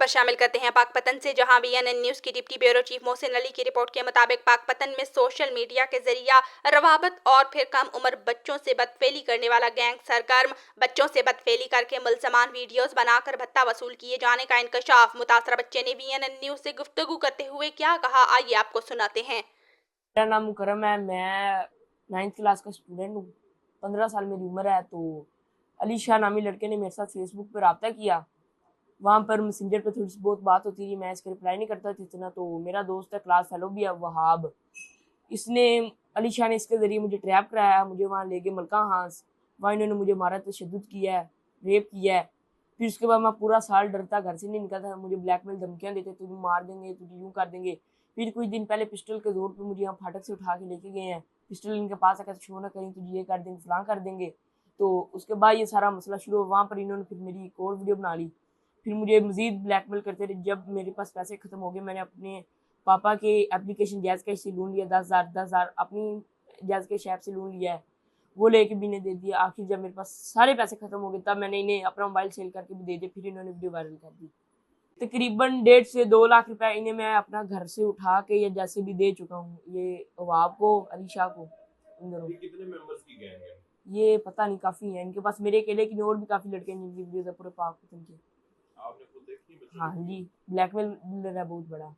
खबर शामिल करते हैं पाकपतन से, जहां बीएनएन न्यूज की deputy bureau chief Mohsin Ali की रिपोर्ट के मुताबिक पाकपतन में सोशल मीडिया के जरिए रवाबत और फिर कम उम्र बच्चों से बदफेली करने वाला गैंग सरगर्म बच्चों से बदफेली करके मुलजमान वीडियोस बनाकर भत्ता वसूल किए जाने का इंकशाफ। मुतासरा बच्चे ने बीएनएन न्यूज से गुफ्तगू करते हुए क्या कहा, आइए आपको सुनाते हैं। मेरा नाम मुकरम है। मैं 9th क्लास का स्टूडेंट हूँ। 15 साल मेरी उम्र है। तो अली शाह नामी लड़के ने मेरे साथ फेसबुक पर रब्ता किया। वहाँ पर मैसेंजर पे थोड़ी सी बहुत बात होती थी, मैं इसके रिप्लाई नहीं करता था इतना। तो मेरा दोस्त है, क्लास फेलो भी है, वहाब, इसने अली शाह ने इसके ज़रिए मुझे ट्रैप कराया। मुझे वहाँ ले गए मलका हांस, वहाँ इन्होंने मुझे मारा, तशद्दुद किया है, रेप किया है। फिर उसके बाद मैं पूरा साल डरता, घर से नहीं निकलता। मुझे ब्लैकमेल धमकियाँ देते, तुझे मार देंगे, तुझे यूँ कर देंगे। फिर कुछ दिन पहले पिस्टल के जोर पे मुझे यहाँ फाटक से उठा के लेके गए हैं। पिस्टल इनके पास आकर शो ना करें, तुझे ये कर देंगे, फलां कर देंगे। तो उसके बाद ये सारा मसला शुरू हुआ। वहाँ पर इन्होंने फिर मेरी एक और वीडियो बना ली। फिर मुझे मजीद ब्लैकमेल करते रहे। जब मेरे पास पैसे ख़त्म हो गए, मैंने अपने पापा के एप्लीकेशन जैज़ कैश से लोन लिया, 10,000 अपनी जैज़ कैश ऐप से लोन लिया है, वो लेके भी इन्हें दे दिया। आखिर जब मेरे पास सारे पैसे खत्म हो गए, तब मैंने इन्हें अपना मोबाइल सेल करके भी दे दिया। फिर इन्होंने वीडियो वायरल कर दी। तकरीबन 1.5 से 2 लाख रुपए इन्हें मैं अपना घर से उठा के या जैसे भी दे चुका हूँ। ये अवाब को, अली शाह को, इन दोनों। ये कितने मेंबर्स की गैंग है? ये पता नहीं, काफ़ी है इनके पास। मेरे अकेले की और भी काफ़ी लड़के हैं जिनकी वीडियोज़ है पूरे पाकिस्तान के। आपने खुद देखी बच्चों हाँ की? जी, ब्लैकमेल है बहुत बड़ा।